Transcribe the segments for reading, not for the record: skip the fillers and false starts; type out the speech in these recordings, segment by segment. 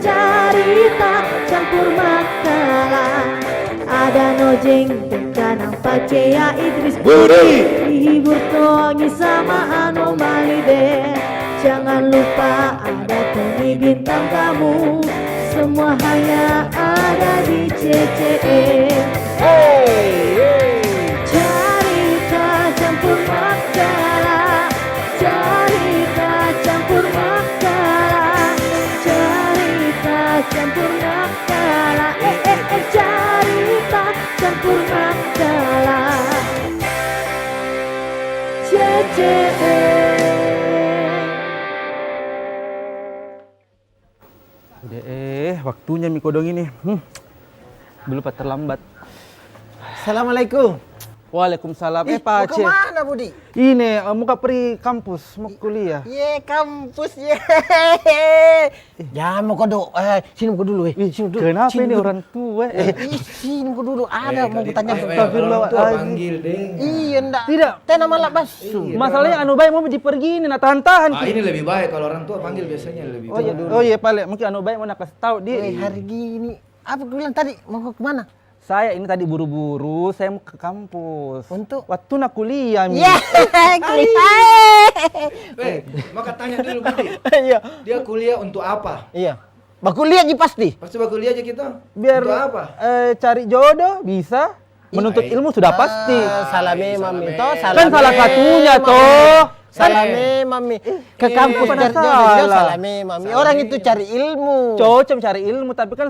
cerita campur makalah. Ada nojeng tencanang pacea Idris Budi dihibur tongi sama anomali deh. Jangan lupa ada Tony bintang tamu. Semua hanya ada di CCE. Cerita campur makalah, cerita campur makalah, cerita campur makalah, cerita campur makalah, CCE. Udah waktunya mi kodong ini. Belum terlambat. Assalamualaikum. Waalaikumsalam. Mau Pak Aceh. kemana Budi? Ini mau pergi kampus, mau kuliah. Ye kampus ye. Jangan mau kodok. Sini mau dulu. Sini dulu. Kenapa sini ini dulu. orang tua? Sini mau dulu. Ada mau tanya. Astagfirullah. panggil deh. Iya ndak. Tidak. Tena malah basu. Masalahnya anu baik mau pergi ini, nah tahan-tahan. Ini lebih baik kalau orang tua panggil biasanya lebih Oh iya, oh iya Pak, mungkin anu baik mau nak kasih tahu dia. Hari gini. Apa gue bilang tadi? Mau ke mana? Saya ini tadi buru-buru, saya mau ke kampus. Untuk? Waktu nak kuliah. Mi. Maka tanya dulu Budi. Iya. Dia kuliah untuk apa? Iya. Baku lihat pasti. Pasti bakal kuliah aja kita. Biar Untuk apa? Cari jodoh bisa. Menuntut ilmu sudah pasti. Salame mami toh. Kan salah satunya toh. Salame mami. Ke kampus mana jodoh salah. salame mami. Orang itu cari ilmu. Cocok mencari ilmu, tapi kan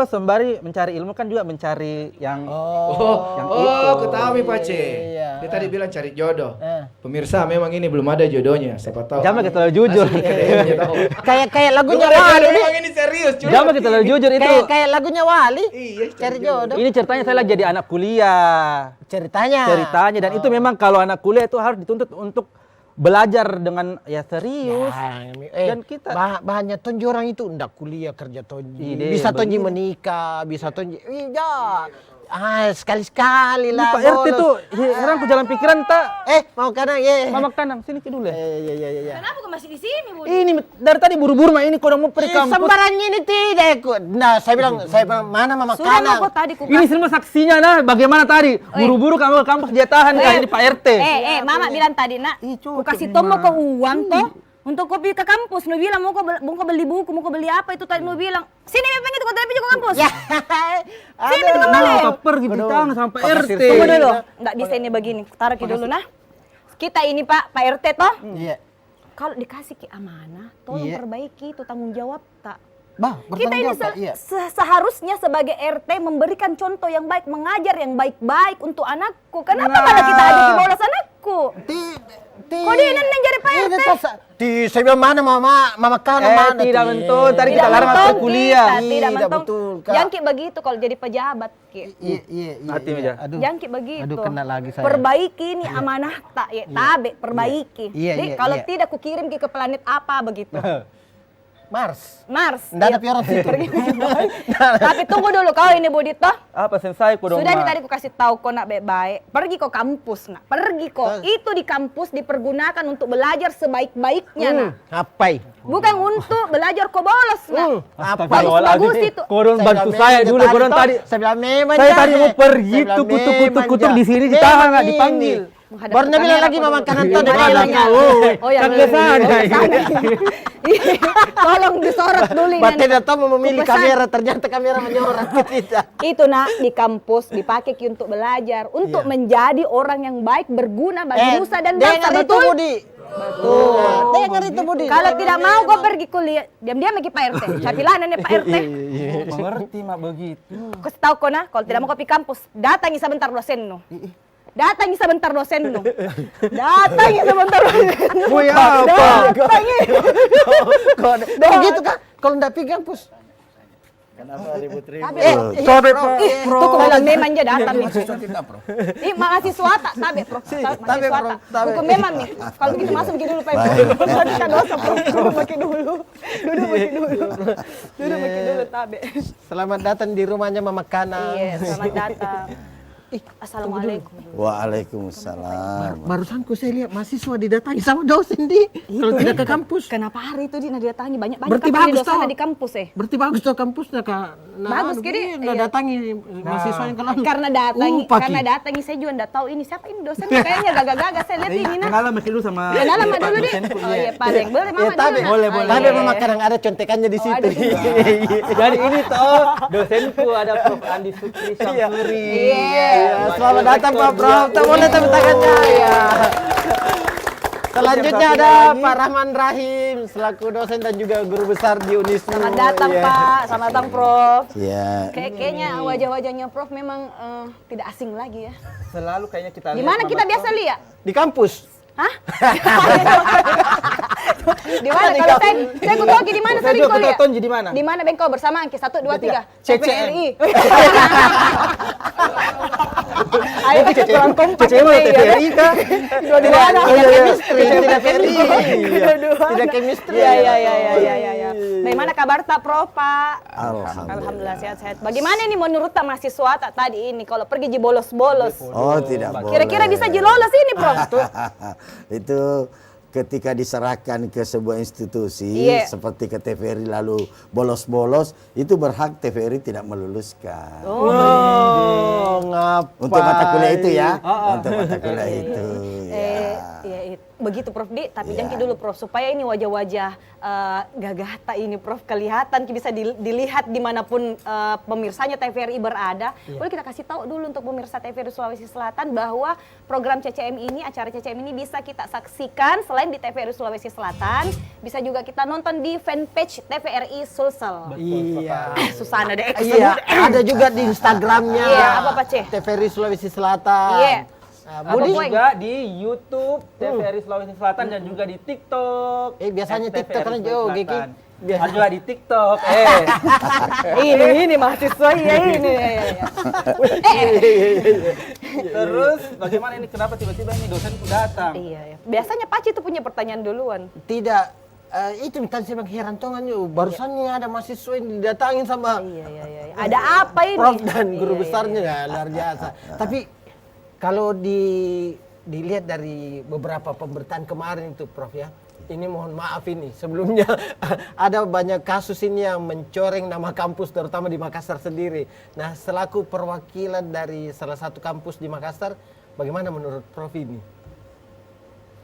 sembari mencari ilmu kan juga mencari yang yang itu. ketahui Pak C. Iya. Dia tadi bilang cari jodoh. Pemirsa, memang ini belum ada jodohnya. Siapa tahu. Jangan kita terlalu jujur. Kayak lagunya Lu Wali. memang ini serius, cuy. Jangan kita terlalu jujur itu. Kayak lagunya Wali. Iya, Cari jodoh. Ini ceritanya saya lagi jadi anak kuliah. Ceritanya. Dan itu memang kalau anak kuliah itu harus dituntut untuk belajar dengan ya serius. Dan kita bahannya tonji orang itu ndak kuliah kerja tonji. Ide, Bisa tonji bener. menikah, bisa tonji. Iya. Sekali-sekali lah. Pak RT tuh heran ku jalan pikiran tak. Mau kanan ye. Mama kanan sini ke dulu ya. Iya. Kenapa kau masih di sini, Budi? Ini dari tadi buru-buru mah ini kau udah mau pergi kampus. Sembarangnya ini tidak ikut. Nah, saya bilang mana mama Sudah kanan. mau kok tadi ku Ini semua saksinya nah, bagaimana tadi? Buru-buru kamu ke kampus dia tahan kan ini Pak RT. Mama bilang tadi, Nak, ku kasih Tomo kau uang toh untuk kopi ke kampus. Nu bilang mau kau beli buku, mau kau beli apa itu tadi nu bilang. Sini memang itu kau tadi pergi ke kampus. Ya. Sini itu kembali. Mau pergi di tangan sampai RT. Tunggu dulu. Enggak bisa ini begini. Taruh dulu nah. Kita ini Pak RT toh. Iya. Kalau dikasih ke amanah, tolong perbaiki itu tanggung jawab tak. bertanggung Kita ini jawab, iya. seharusnya sebagai RT memberikan contoh yang baik, mengajar yang baik-baik untuk anakku. Kenapa malah kita ada di bolos anakku? Kok dia ini jadi Pak RT? Saya bilang mana mama kanan mana? Tidak menton, tadi kita Tidak larang mentong masuk kuliah. kita, tidak mentong. betul, Kak. Jangan kayak begitu kalau jadi pejabat, Ki. Iya. Hati meja. Jangan Jangan kayak begitu. Aduh, kena lagi saya. Perbaiki nih amanah tak ya, tabe perbaiki. Iya, Jadi iya, kalau iya. tidak ku kirim ke planet apa begitu. Mars. Mars. Nggak ada Iya. orang situ. Tapi tunggu dulu kau ini Budi toh. Apa sensai ku dong? Sudah nih Ma? tadi ku kasih tahu kau nak baik-baik. Pergi kau kampus nak. Pergi kau. Itu di kampus dipergunakan untuk belajar sebaik-baiknya nak. Ngapai? Bukan untuk belajar kau bolos nak. Bagus itu. Korang bantu saya dulu, korang tadi. Saya bilang memang. Saya tadi mau pergi tuh kutuk di sini ditahan nggak dipanggil. Baru bilang lagi mama kanan tuh Ada bilang. Oh ya, Kan ke sana. Tolong disorot dulu ini. Bapak datang mau memilih kamera, ternyata kamera menyorot kita. Itu nak di kampus dipakai Ki untuk belajar, untuk menjadi orang yang baik, berguna bagi nusa dan bangsa. Dengar itu Betul? Budi. Betul. Dengar itu Budi. Kalau tidak mau gue pergi kuliah, diam-diam lagi Pak RT. Saya bilang nih Pak RT. Mengerti mak begitu. Kasih tahu kau nah, kalau tidak mau kopi kampus, datangi sebentar dosen nu. Datangi sebentar dosen nu. Datangi sebentar dosen nu. Mau ya apa? Datangi. Begitu Kak, kalau enggak pergi kampus. Kenapa ribut-ribut? Sobek Tuh kau bilang memang dia datang nih. Ih, mahasiswa tak tabe, Pro. Mahasiswa tak. Hukum memang nih. Kalau begitu masuk begini dulu, Pak. Tadi kan dosa, Pro. Duduk pakai dulu. Duduk pakai dulu, tabe. Selamat datang di rumahnya Mama Kana. Iya, selamat datang. Assalamualaikum. Waalaikumsalam. Barusanku saya lihat mahasiswa didatangi sama dosen kalau tidak ke kampus. Kenapa hari itu Dina didatangi banyak Berarti kan bagus dosen toh. di kampus Berarti bagus tuh kampusnya Kak. Bagus, Kiri. Iya. datangi mahasiswa yang kelam. Karena datangi saya juga enggak tahu ini siapa ini dosen kayaknya gagah-gagah saya lihat ini nah. Kenalan masih dulu sama Kenalan sama dulu deh. dosenku, Oh iya, Padeng. Boleh Mama dulu. Nah. boleh. Tapi memang kadang ada contekannya di situ. Jadi ini toh dosenku ada Prof. Andi Sukri Syamsuri. Iya. Selamat datang Pak Prof. Tak boleh tepuk tangannya ya. Selanjutnya ada Pak Rahman Rahim selaku dosen dan juga guru besar di Unisnu. Selamat datang Iya. Pak, selamat datang Prof. Ya, Kayaknya wajah-wajahnya Prof memang tidak asing lagi ya. Selalu kayaknya kita Di mana kita biasa lihat? Di kampus. Hah? Di mana? Kalau saya kutoki di mana Saya sering juga kau lihat? ketonji di mana? Di mana Bengkau bersama Angki 1 2 3 CCM. TVRI. Ayo kurang kompak CCM atau TVRI kah? Dua-duanya. Tidak chemistry, tidak PRI. Dua-duanya. Tidak chemistry. Iya. Bagaimana kabar tak Prof Pak? alhamdulillah. Sehat-sehat. Bagaimana nih menurut tak mahasiswa tak tadi ini kalau pergi bolos-bolos? Oh, tidak boleh. Kira-kira bisa lolos ini Prof? Itu ketika diserahkan ke sebuah institusi seperti ke TVRI lalu bolos-bolos, itu berhak TVRI tidak meluluskan. Oh, ngapa? Untuk mata kuliah itu ya. Untuk mata kuliah itu. Begitu Prof Di, tapi jangan dulu Prof supaya ini wajah-wajah gagah tak ini Prof kelihatan bisa dilihat dimanapun pemirsanya TVRI berada. Boleh kita kasih tahu dulu untuk pemirsa TVRI Sulawesi Selatan bahwa program CCM ini, acara CCM ini bisa kita saksikan selain di TVRI Sulawesi Selatan, bisa juga kita nonton di fanpage TVRI Sulsel. Iya. Susana deh. Iya, ada juga di Instagramnya. Iya, apa Pak Ceh? TVRI Sulawesi Selatan. Iya. Ada juga di YouTube TVRI Sulawesi Selatan dan juga di TikTok. Biasanya TVRI TikTok kan Sulawesi jauh, Selatan. Gigi. Ada juga di TikTok. ini mahasiswa ini. Terus bagaimana ini kenapa tiba-tiba ini dosenku datang? Iya. Biasanya Paci tuh punya pertanyaan duluan. Tidak. Itu tadi saya bilang heran tongannya. Barusannya ada mahasiswa yang didatangin sama Iya. Ada apa ini? Prof dan guru besarnya ya, luar biasa. Tapi kalau dilihat dari beberapa pemberitaan kemarin itu Prof ya, ini mohon maaf ini sebelumnya ada banyak kasus ini yang mencoreng nama kampus terutama di Makassar sendiri. Nah selaku perwakilan dari salah satu kampus di Makassar, bagaimana menurut Prof ini?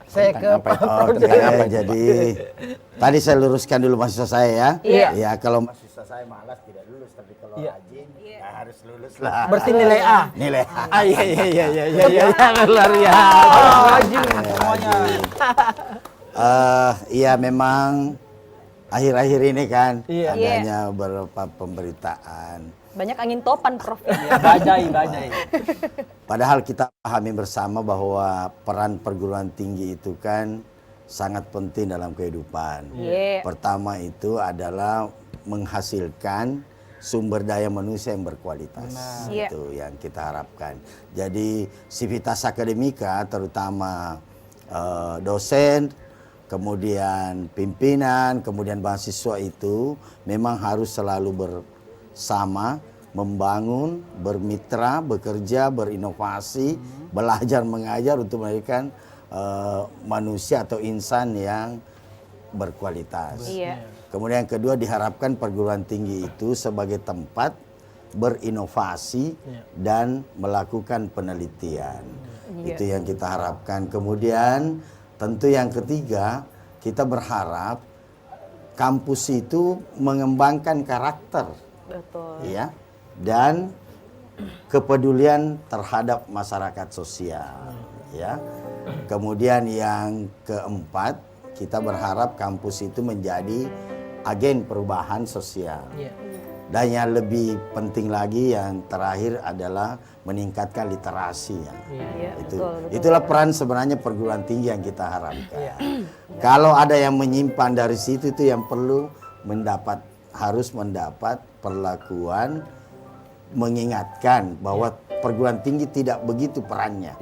Saya ke Pak Prof. Jadi tadi saya luruskan dulu mahasiswa saya ya. Iya. Ya, kalau mahasiswa saya malas tidak lulus, tapi kalau rajin ya harus lulus lah. Berarti nilai A. Nilai A. Iya, luar biasa. Rajin semuanya. Iya memang akhir-akhir ini kan Iya. adanya beberapa pemberitaan. Banyak angin topan Prof. Bajai. Padahal kita pahami bersama bahwa peran perguruan tinggi itu kan sangat penting dalam kehidupan. Iya. Pertama itu adalah menghasilkan sumber daya manusia yang berkualitas. Iya. Itu yang kita harapkan. Jadi sivitas akademika terutama dosen, kemudian pimpinan, kemudian mahasiswa itu memang harus selalu bersama, membangun, bermitra, bekerja, berinovasi, belajar mengajar untuk melahirkan manusia atau insan yang berkualitas. Iya. Kemudian yang kedua diharapkan perguruan tinggi itu sebagai tempat berinovasi dan melakukan penelitian. Itu yang kita harapkan. Kemudian tentu yang ketiga kita berharap kampus itu mengembangkan karakter. Betul. Ya, dan kepedulian terhadap masyarakat sosial. Ya. Kemudian yang keempat kita berharap kampus itu menjadi agen perubahan sosial. Dan yang lebih penting lagi yang terakhir adalah meningkatkan literasinya. Betul. Itulah peran sebenarnya perguruan tinggi yang kita harapkan. Kalau ada yang menyimpan dari situ itu yang perlu harus mendapat perlakuan mengingatkan bahwa perguruan tinggi tidak begitu perannya.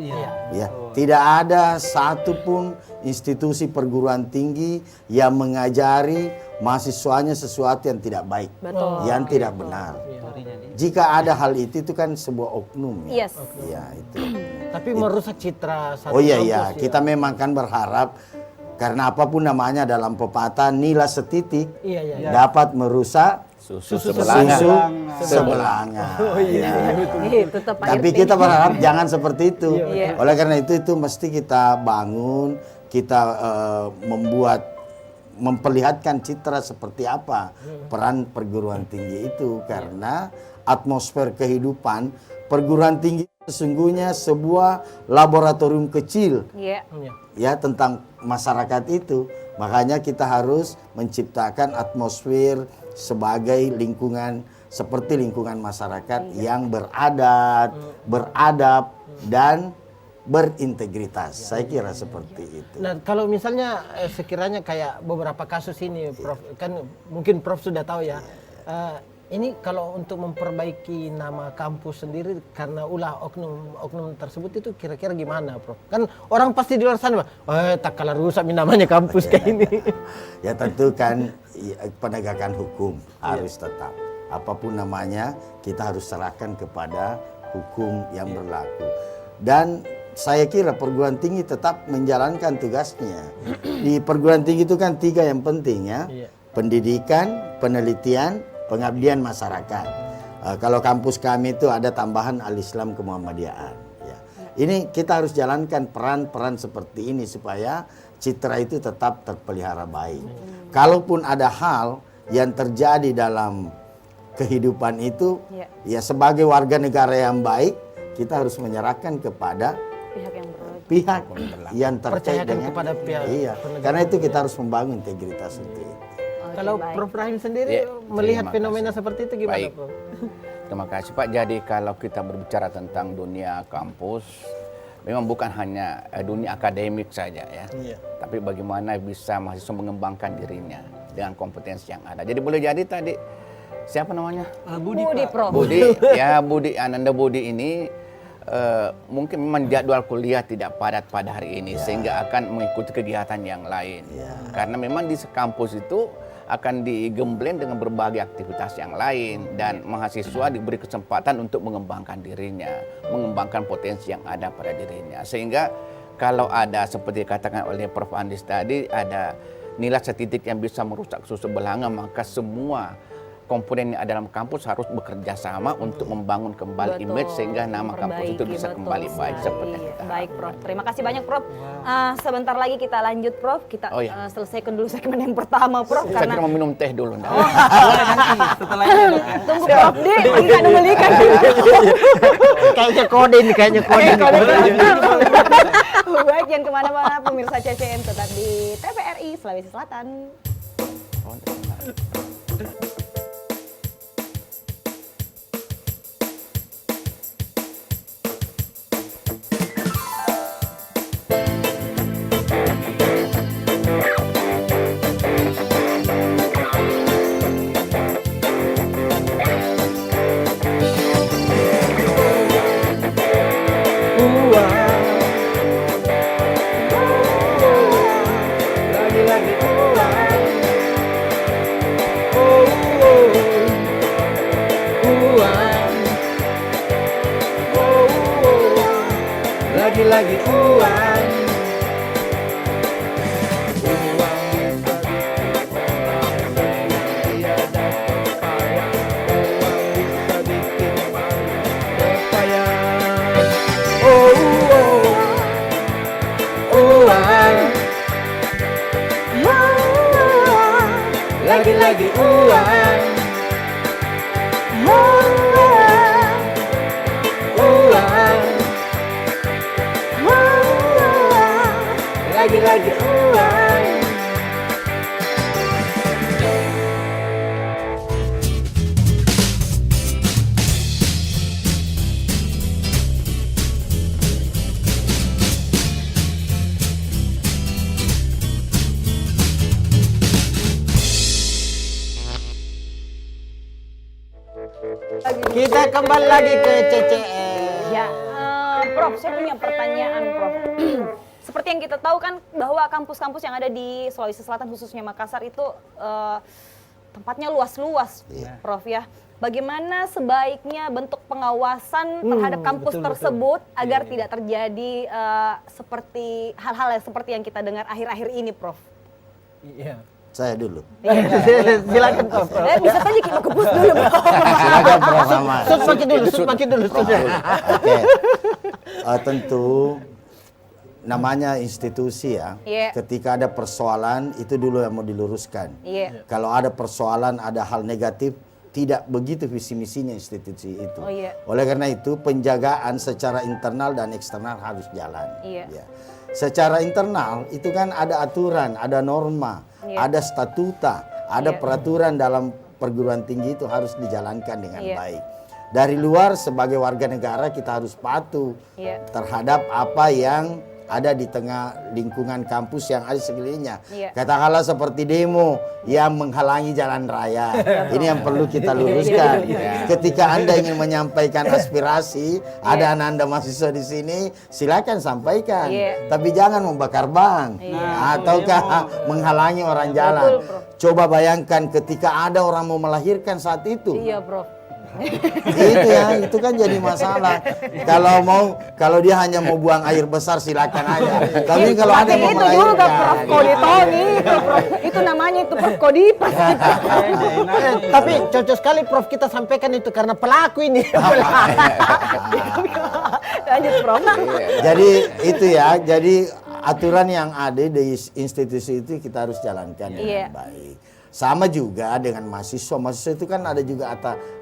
Ya, tidak ada satupun institusi perguruan tinggi yang mengajari mahasiswanya sesuatu yang tidak baik, yang tidak benar. Jika ada hal itu kan sebuah oknum ya. Yes. Iya, itu. Tapi merusak citra satu Oh iya kampus iya, ya. kita memang kan berharap karena apapun namanya dalam pepatah nilai setitik Iya, iya. dapat merusak Susu susu sebelanga. sebelanga. Oh iya, Ya. Itu tuh Pak Tapi RT. kita berharap jangan seperti itu. Iya. Oleh karena itu mesti kita bangun, kita memperlihatkan citra seperti apa peran perguruan tinggi itu karena atmosfer kehidupan perguruan tinggi sesungguhnya sebuah laboratorium kecil Iya. ya tentang masyarakat itu. Makanya kita harus menciptakan atmosfer sebagai lingkungan seperti lingkungan masyarakat yang beradab dan berintegritas. Saya kira seperti itu. Nah, kalau misalnya sekiranya kayak beberapa kasus ini, Prof, kan mungkin Prof sudah tahu ya. Ini kalau untuk memperbaiki nama kampus sendiri karena ulah oknum tersebut itu kira-kira gimana, Prof? Kan orang pasti di luar sana, tak kalah rusak namanya kampus kayak ini. Ya tentu kan penegakan hukum harus tetap. Apapun namanya kita harus serahkan kepada hukum yang berlaku. Dan saya kira perguruan tinggi tetap menjalankan tugasnya. Di perguruan tinggi itu kan 3 yang penting ya. Pendidikan, penelitian, pengabdian masyarakat. Kalau kampus kami itu ada tambahan Al-Islam Kemuhammadiyaan. Ya. Ini kita harus jalankan peran-peran seperti ini supaya citra itu tetap terpelihara baik. Kalaupun ada hal yang terjadi dalam kehidupan itu, ya sebagai warga negara yang baik, kita harus menyerahkan kepada pihak yang terkait Percayakan dengan kepada pihak iya. penegak Karena itu hukum, kita harus membangun integritas untuk itu. Kalau baik. Prof Rahim sendiri Ya, melihat terima fenomena kasih. seperti itu gimana, Baik. Prof? Terima kasih Pak. Jadi kalau kita berbicara tentang dunia kampus, memang bukan hanya dunia akademik saja ya. Iya. Tapi bagaimana bisa mahasiswa mengembangkan dirinya dengan kompetensi yang ada. Jadi boleh jadi tadi siapa namanya? Budi, Prof. Budi, ya Budi Ananda Budi ini mungkin memang jadwal kuliah tidak padat pada hari ini sehingga akan mengikuti kegiatan yang lain. Karena memang di kampus itu akan digembleng dengan berbagai aktivitas yang lain dan mahasiswa diberi kesempatan untuk mengembangkan dirinya, mengembangkan potensi yang ada pada dirinya. Sehingga kalau ada seperti dikatakan oleh Prof Andis tadi ada nilai setitik yang bisa merusak susu belanga, maka semua komponen yang ada dalam kampus harus bekerja sama untuk membangun kembali Betul, image sehingga nama kampus itu memperbaiki, bisa betul kembali baik sekali. seperti yang kita Baik, harapkan. Prof. Terima kasih banyak, Prof. Sebentar lagi kita lanjut, Prof. Kita Oh, iya. selesaikan dulu segmen yang pertama, Prof. Saya Karena kira mau minum teh dulu. Nda. Setelah ini dok. tunggu Prof D, enggak membelikan. Kayaknya kode ini, kayaknya kode. Baik, jangan kemana-mana, pemirsa CCM tetap di TVRI Sulawesi Selatan. Lagi-lagi uang. Lagi-lagi uang. Lagi-lagi uang. Kita kembali lagi ke CCM. Ya, Prof, saya punya pertanyaan, Prof. Seperti yang kita tahu kan bahwa kampus-kampus yang ada di Sulawesi Selatan khususnya Makassar itu tempatnya luas-luas, Prof ya. bagaimana sebaiknya bentuk pengawasan terhadap kampus tersebut agar tidak terjadi seperti hal-hal yang seperti yang kita dengar akhir-akhir ini, Prof. Iya. Saya dulu. Silakan Prof. Bisa saja kita kepus dulu, Prof. Silakan Prof Ahmad. Sud makin dulu. Oke. Tentu namanya institusi ya. Iya. Ketika ada persoalan itu dulu yang mau diluruskan. Iya. Kalau ada persoalan, ada hal negatif, tidak begitu visi misinya institusi itu. Oh, iya. Oleh karena itu penjagaan secara internal dan eksternal harus jalan. Iya. Ya. Secara internal itu kan ada aturan, ada norma, Iya. ada statuta, ada peraturan dalam perguruan tinggi itu harus dijalankan dengan Iya. baik. Dari luar sebagai warga negara kita harus patuh Iya. terhadap apa yang ada di tengah lingkungan kampus yang ada sekelilingnya. Iya. Katakanlah seperti demo yang menghalangi jalan raya. Ini yang perlu kita luruskan. Ketika Anda ingin menyampaikan aspirasi, ada anak-anak mahasiswa di sini, silakan sampaikan. Iya. Tapi jangan membakar bank ataukah menghalangi orang jalan. Betul, Prof. Coba bayangkan ketika ada orang mau melahirkan saat itu. Iya, Prof. Itu ya, itu kan jadi masalah. Kalau dia hanya mau buang air besar silakan aja. Tapi kalau ada yang mau itu juga Prof melahirkan, Koditoni itu, Prof. Itu namanya itu Prof Kodipas. Tapi cocok sekali Prof kita sampaikan itu karena pelaku ini. Lanjut, Prof. jadi itu ya, jadi aturan yang ada di institusi itu kita harus jalankan Iya. dengan baik. Sama juga dengan mahasiswa. Mahasiswa itu kan ada juga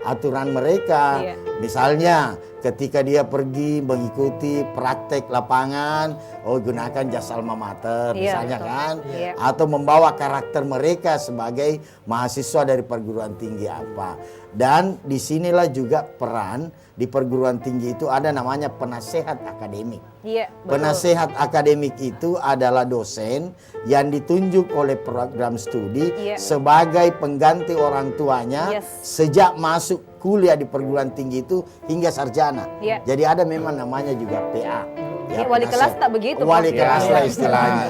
aturan mereka. Iya. Misalnya ketika dia pergi mengikuti praktek lapangan, gunakan jasa alma mater, Iya, misalnya betul. kan. Iya. Atau membawa karakter mereka sebagai mahasiswa dari perguruan tinggi apa. Dan disinilah juga peran di perguruan tinggi itu ada namanya penasehat akademik. Iya, betul. Penasehat akademik itu adalah dosen yang ditunjuk oleh program studi Iya. sebagai pengganti orang tuanya Yes. sejak masuk kuliah di perguruan tinggi itu hingga sarjana. Iya. Jadi ada memang namanya juga PA. Iya, wali penasehat. kelas tak begitu, Prof. Wali kelas lah Iya. istilahnya.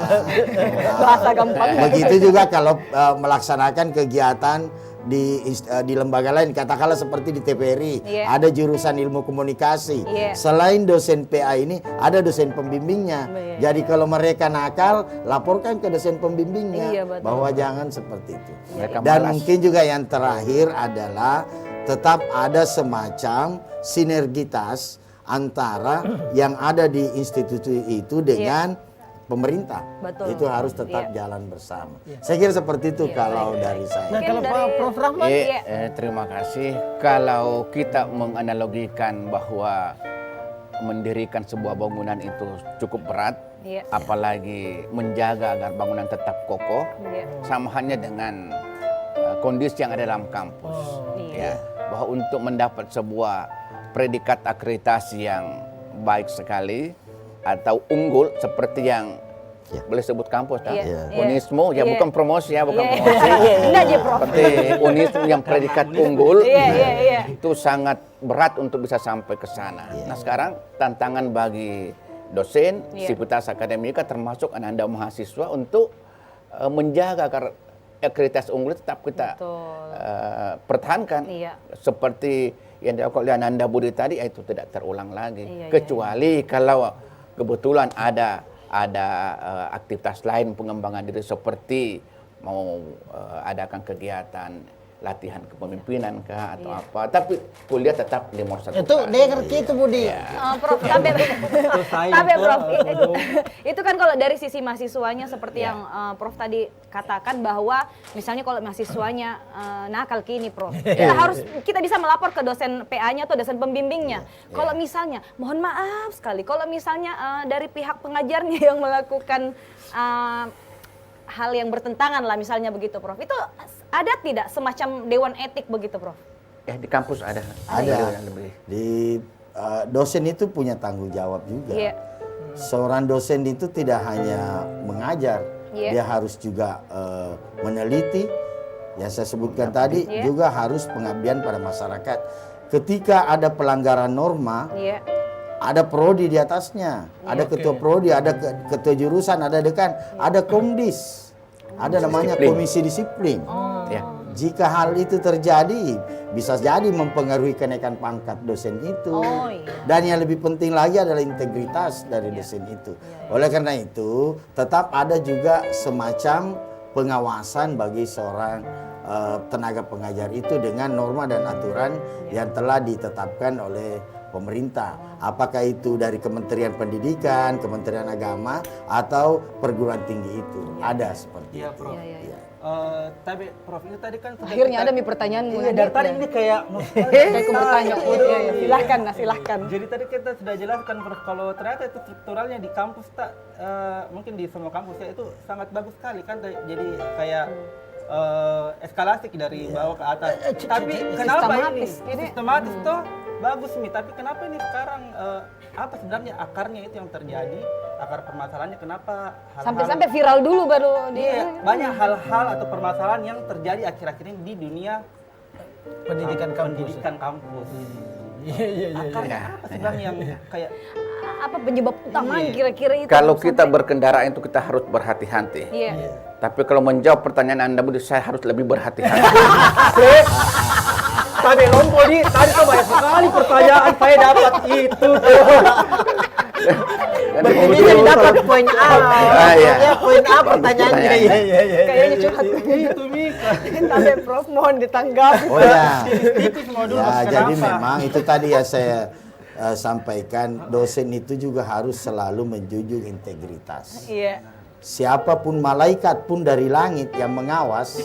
Bahasa gampang. Begitu juga kalau melaksanakan kegiatan di lembaga lain, katakanlah seperti di TVRI, Iya. ada jurusan ilmu komunikasi. Iya. Selain dosen PA ini, ada dosen pembimbingnya. Iya. Jadi kalau mereka nakal, laporkan ke dosen pembimbingnya Iya, betul. bahwa jangan seperti itu. Mereka Dan malas. mungkin juga yang terakhir adalah tetap ada semacam sinergitas antara yang ada di institusi itu dengan pemerintah. Betul. Itu harus tetap Iya. jalan bersama. Saya kira seperti itu kalau dari saya. Nah, kalau dari- Prof Rahman Iya. Terima kasih. Kalau kita menganalogikan bahwa mendirikan sebuah bangunan itu cukup berat, Iya. apalagi menjaga agar bangunan tetap kokoh, Iya. sama halnya dengan kondisi yang ada dalam kampus. Iya. Ya, bahwa untuk mendapat sebuah predikat akreditasi yang baik sekali atau unggul seperti yang boleh sebut kampus, Iya. ya. Iya. Unismo, ya Iya. bukan promosi ya, bukan Iya. promosi. Enggak aja, Prof. Seperti Unismo yang predikat unggul, Iya. itu sangat berat untuk bisa sampai ke sana. Nah sekarang tantangan bagi dosen, Iya. sivitas akademika termasuk anak-anak mahasiswa untuk menjaga agar akreditasi unggul tetap kita pertahankan. Iya. Seperti yang dilakukan oleh Ananda Budi tadi, itu tidak terulang lagi. Iya, Kecuali kalau kebetulan ada aktivitas lain pengembangan diri seperti mau adakan kegiatan latihan kepemimpinan kah atau apa, tapi kuliah tetap nomor satu. itu dengar itu Budi. Prof, tapi Prof, itu kan kalau dari sisi mahasiswanya seperti yang Prof tadi katakan bahwa misalnya kalau mahasiswanya nakal kini, Prof, kita bisa melapor ke dosen PA-nya atau dosen pembimbingnya. Kalau misalnya, mohon maaf sekali, kalau misalnya dari pihak pengajarnya yang melakukan hal yang bertentangan lah, misalnya begitu, Prof, itu ada tidak semacam dewan etik begitu, Prof? Di kampus ada. Ada. Yang lebih. Di dosen itu punya tanggung jawab juga. Iya. Seorang dosen itu tidak hanya mengajar, Iya. dia harus juga meneliti. Yang saya sebutkan tadi Iya. juga harus pengabdian pada masyarakat. Ketika ada pelanggaran norma, Iya. ada prodi di atasnya, ada ketua prodi, ada ketua jurusan, ada dekan, ada komdis. Ada namanya Disiplin. komisi disiplin. Ya. Jika hal itu terjadi, bisa jadi mempengaruhi kenaikan pangkat dosen itu. Oh, iya. Dan yang lebih penting lagi adalah integritas dari dosen itu. Oleh karena itu, tetap ada juga semacam pengawasan bagi seorang tenaga pengajar itu dengan norma dan aturan yang telah ditetapkan oleh pemerintah. Apakah itu dari Kementerian Pendidikan, Kementerian Agama, atau perguruan tinggi itu. Ada seperti Iya, itu. Prof. Iya. Tapi Prof ini tadi kan sudah Akhirnya kita- ada mi pertanyaanmu. Iya, dari tadi ini kayak Kayak aku bertanya. Iya, iya. Silahkan, nah silahkan. Jadi tadi kita sudah jelaskan Prof, kalau ternyata itu strukturalnya di kampus mungkin di semua kampus ya itu sangat bagus sekali kan, jadi kayak eskalasi dari bawah ke atas. Tapi kenapa ini Sistematis. sistematis toh bagus Mi, tapi kenapa ini sekarang apa sebenarnya akarnya itu yang terjadi, akar permasalahannya kenapa hal-hal Sampai viral dulu baru di Iya, banyak hal-hal atau permasalahan yang terjadi akhir-akhir ini di dunia Pendidikan kampus. pendidikan kampus. Iya, iya, iya. Akarnya apa sebenarnya yang kayak apa penyebab utamanya kira-kira itu? Kalau kita berkendaraan itu kita harus berhati-hati. Iya. Tapi kalau menjawab pertanyaan Anda, Budi, saya harus lebih berhati-hati. Tapi Lompo tadi tuh banyak sekali pertanyaan saya dapat itu. Ini jadi dapat poin A. Iya. Ya, poin A pertanyaannya. Iya, iya, iya. Kayaknya curhat. Itu Mi. Tapi Prof mohon ditanggapi. Oh ya. Tipis mau dulu. Ya, kenapa? jadi memang itu tadi ya saya sampaikan, dosen itu juga harus selalu menjunjung integritas. Iya. Siapapun malaikat pun dari langit yang mengawas,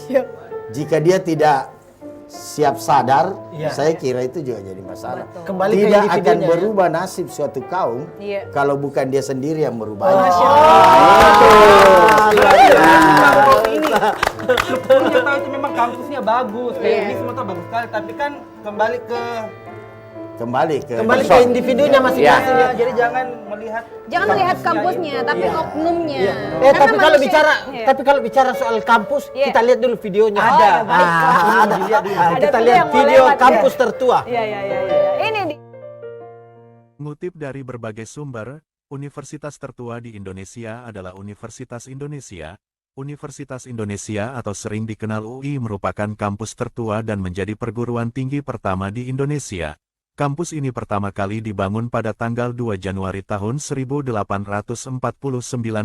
jika dia tidak siap sadar, Iya. saya kira itu juga jadi masalah. Kembali ke Tidak akan individunya, ya. berubah nasib suatu kaum Iya. kalau bukan dia sendiri yang merubah. Strukturnya tahu itu memang kampusnya bagus, kayak ini semua tuh bagus sekali. Tapi kan kembali ke Kembali ke individunya masing-masing. ya, jadi jangan melihat Kampusnya, tapi oknumnya. Karena Tapi kalau manusia- bicara Iya. tapi kalau bicara soal kampus, Iya. kita lihat dulu videonya. Oh, ya, baiklah. Ada. Ada Kita dulu lihat yang mau video lewat, ya. kampus tertua. Iya. Ini di Ngutip dari berbagai sumber, universitas tertua di Indonesia adalah Universitas Indonesia. Universitas Indonesia atau sering dikenal UI merupakan kampus tertua dan menjadi perguruan tinggi pertama di Indonesia. Kampus ini pertama kali dibangun pada tanggal 2 Januari tahun 1849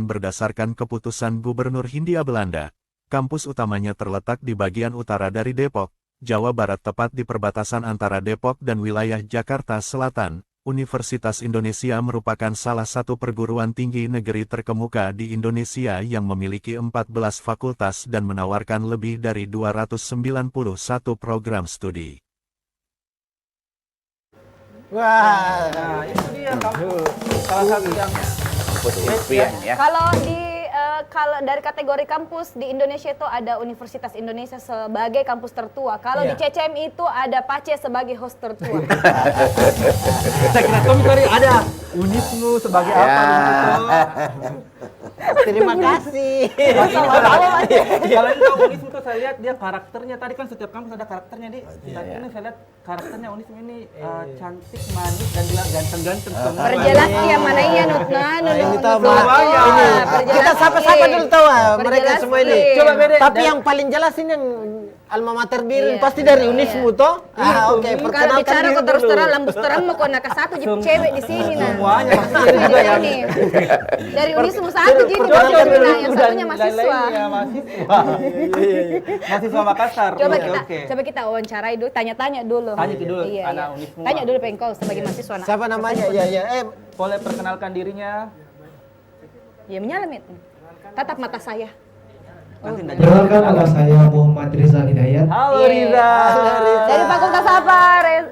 berdasarkan keputusan Gubernur Hindia Belanda. Kampus utamanya terletak di bagian utara dari Depok, Jawa Barat, tepat di perbatasan antara Depok dan wilayah Jakarta Selatan. Universitas Indonesia merupakan salah satu perguruan tinggi negeri terkemuka di Indonesia yang memiliki 14 fakultas dan menawarkan lebih dari 291 program studi. Wah. Nah, itu dia kampus. Salah satu yang Kampus impian ya. kalau dari kategori kampus di Indonesia itu ada Universitas Indonesia sebagai kampus tertua. Kalau di CCM itu ada PACE sebagai host tertua. saya kira kamu tadi ada Unismu sebagai apa gitu. Terima kasih. Sama-sama, Mas. Kalau ini tahu Unismu tuh saya lihat dia karakternya, tadi kan setiap kampus ada karakternya di. Tapi ini saya lihat karakternya Unismu ini cantik, manis dan bilang ganteng-ganteng semua. Perjelas ya mana iya Ini tahu semuanya. ini. Kita sapa-sapa dulu tahu mereka Perjelas semua ini. nih. Coba beda. Tapi yang paling jelas ini yang alma mater Birin Iya. pasti dari Unismu toh. Oke, Kalau perkenalkan bicara diri kok terus dulu. terang lambus terang mau kona ke satu jadi cewek di sini nah. Semuanya pasti ada juga yang Ini. Dari Unismu satu jadi Perkenalkan dulu nah, yang dan satunya mahasiswa. lain-lainnya, mahasiswa. Mahasiswa Makassar. Coba Oke. kita kita wawancarai dulu, tanya-tanya dulu. Tanya dulu, Iya, anak iya. Unismu. Tanya dulu pengkau sebagai mahasiswa. Nak. Siapa namanya? Ya. Boleh perkenalkan dirinya. Ya menyalamin. Tatap mata saya. Nanti nanya. Perkenalkan, nama saya Muhammad Rizal Hidayat. Halo Riza. Dari fakultas apa?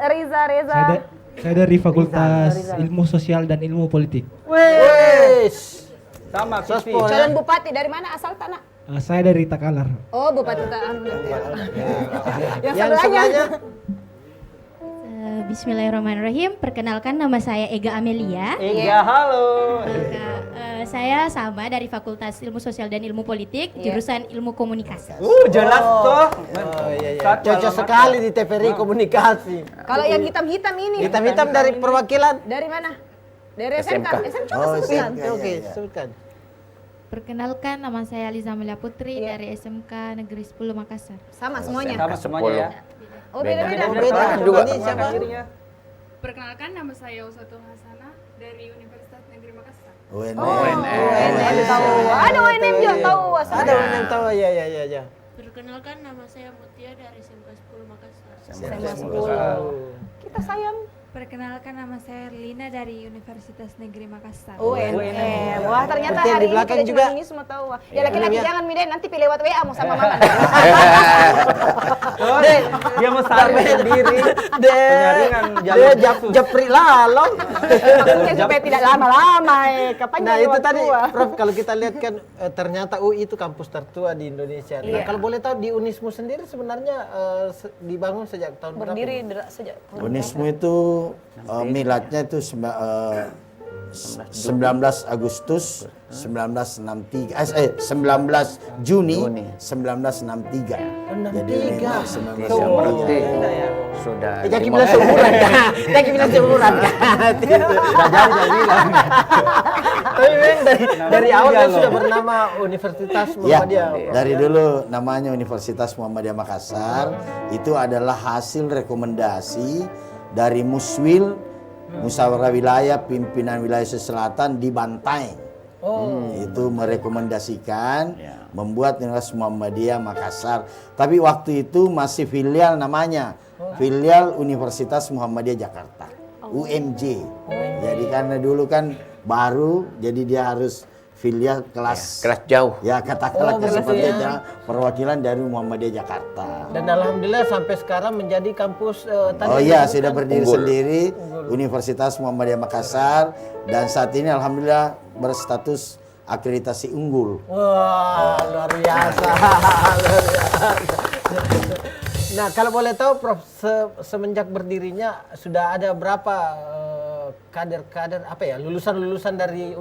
Riza. Saya dari Fakultas Ilmu Sosial dan Ilmu Politik. Wes. Sama Kivi. Sospol. Calon bupati dari mana asal tanah? Saya dari Takalar. Oh, bupati Yang Yang sebelahnya. sebelahnya Bismillahirrahmanirrahim. Perkenalkan nama saya Ega Amelia. Ega, halo. Saya sama dari Fakultas Ilmu Sosial dan Ilmu Politik, jurusan Ilmu Komunikasi. Jelas toh. Satu cocok alamat. sekali di TVRI komunikasi. Kalau yang hitam-hitam ini Hitam-hitam dari perwakilan. dari mana? Dari SMK. SMK. SMK Oh, sebutkan. SMK. Oke, Iya. sebutkan. Perkenalkan, nama saya Liza Melia Putri dari SMK Negeri 10 Makassar. Sama semuanya. Sama semuanya ya. Oh beda-beda. Beda. Juga. Ini siapa? Perkenalkan, nama saya Usatul Hasanah dari Universitas Negeri Makassar. UNM. UNM tahu. Ada UNM juga tahu. Ada orang yang tahu ya. Perkenalkan, nama saya Mutia dari SMK 10 Makassar. SMA 10. Kita sayang. Perkenalkan, nama saya Lina dari Universitas Negeri Makassar. UNM. Wah ternyata Nanti yang hari di ini belakang kita juga. cuma ini semua tahu. Ya laki-laki jangan Miden nanti pilih lewat WA mau sama mama. Dia mau saring sendiri. Penyaringan jalur japri lalong. Maksudnya supaya tidak lama-lama. Kapan Nah jadi itu waktu tadi tua? Prof, kalau kita lihat kan ternyata UI itu kampus tertua di Indonesia. Nah kalau boleh tahu di Unismu sendiri sebenarnya dibangun sejak tahun berapa? Berdiri sejak Unismu itu miladnya itu 19 Agustus 1963 19 Juni 1963. Jadi memang 1963. Sudah Jaki bilang seumuran kan? Jaki bilang seumuran kan? Tapi memang dari awal kan sudah bernama Universitas Ya, Muhammadiyah. dari dulu namanya Universitas Muhammadiyah Makassar. Itu adalah hasil rekomendasi dari Muswil, Musyawarah Wilayah Pimpinan Wilayah Selatan di Bantaeng. Itu merekomendasikan membuat Universitas Muhammadiyah Makassar. Tapi waktu itu masih filial namanya, filial Universitas Muhammadiyah Jakarta, UMJ. Jadi karena dulu kan baru, jadi dia harus filial kelas kelas jauh. Ya katakanlah seperti itu, perwakilan dari Muhammadiyah Jakarta. Dan alhamdulillah sampai sekarang menjadi kampus Oh iya, sudah berdiri sendiri Universitas Muhammadiyah Makassar, dan saat ini alhamdulillah berstatus akreditasi unggul. Wah, luar biasa. Nah, kalau boleh tahu Prof, semenjak berdirinya sudah ada berapa kader-kader apa ya, lulusan-lulusan dari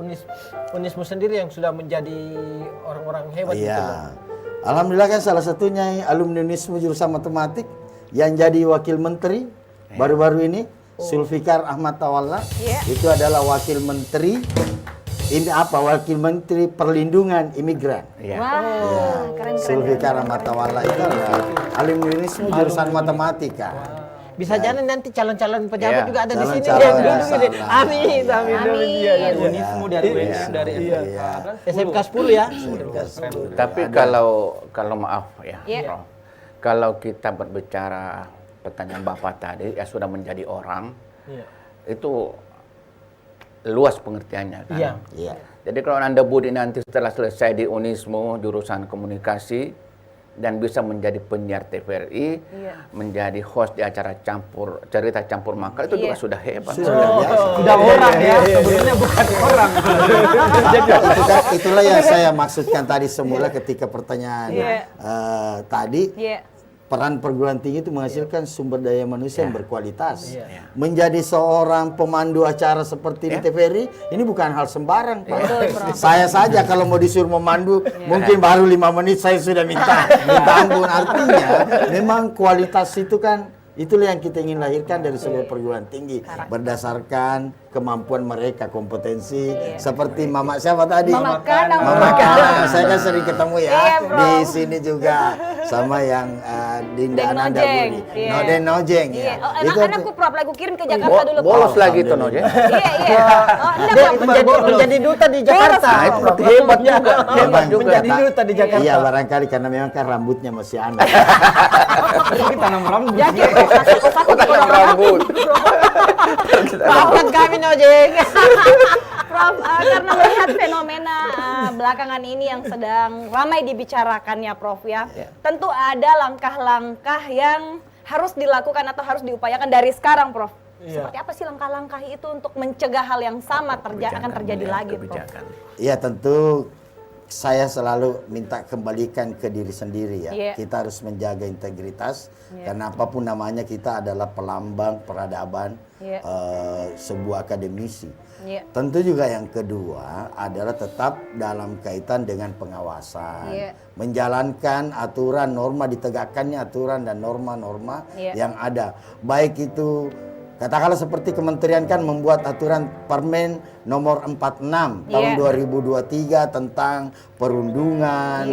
Unismu sendiri yang sudah menjadi orang-orang hebat gitu loh. Iya. Alhamdulillah kan salah satunya alumni Unismu jurusan matematik yang jadi wakil menteri baru-baru ini, Zulfikar Ahmad Tawalla. Itu adalah wakil menteri wakil menteri perlindungan imigran. Wah, keren-keren. Zulfikar Ahmad Tawalla itu adalah alumni Unismu jurusan matematika. Bisa jadi nanti calon-calon pejabat juga ada di sini. Calon-calon Ya, insya dulu. Allah. Amin. Iya, Unismu dari UNM dari SMK 10 ya. Tapi kalau maaf ya, Prof. Kalau kita berbicara pertanyaan Bapak tadi ya sudah menjadi orang, itu luas pengertiannya kan. Iya. Jadi kalau Anda Budi nanti setelah selesai di Unismu jurusan komunikasi dan bisa menjadi penyiar TVRI, menjadi host di acara cerita campur makal, itu juga sudah hebat. Sudah orang ya, sebelumnya bukan orang. Itulah yang saya maksudkan tadi semula ketika pertanyaan tadi. Peran perguruan tinggi itu menghasilkan sumber daya manusia yang berkualitas. Menjadi seorang pemandu acara seperti di TVRI, ini bukan hal sembarang, Pak. Saya saja kalau mau disuruh memandu, mungkin baru 5 menit saya sudah minta ampun. Artinya, memang kualitas itu kan, itulah yang kita ingin lahirkan dari sebuah perguruan tinggi. Berdasarkan kemampuan mereka, kompetensi. Seperti Mama siapa tadi? Mama Kana. Saya kan sering ketemu ya. Di sini juga. Sama yang Dinda Ananda Budi. Noden Nojeng. Iya. Emang anakku Prof, aku kirim ke Jakarta dulu. Bolos lagi tuh Nojeng. Iya. Menjadi duta di Jakarta. Hebat juga. Hebat juga. Menjadi duta di Jakarta. Iya, barangkali karena memang kan rambutnya masih anak. Tapi tanam rambut. Jadi, Tanam rambut. Maafkan kami Nojeng. Prof, karena melihat fenomena belakangan ini yang sedang ramai dibicarakannya Prof ya, tentu ada langkah-langkah yang harus dilakukan atau harus diupayakan dari sekarang Prof. Seperti apa sih langkah-langkah itu untuk mencegah hal yang sama akan terjadi lagi Prof? Iya, tentu saya selalu minta kembalikan ke diri sendiri ya. Kita harus menjaga integritas karena apapun namanya kita adalah pelambang peradaban sebuah akademisi. Tentu juga yang kedua adalah tetap dalam kaitan dengan pengawasan. Menjalankan aturan norma, ditegakkannya aturan dan norma-norma yang ada. Baik itu Katakanlah seperti kementerian kan membuat aturan Permen nomor 46 tahun 2023 tentang perundungan,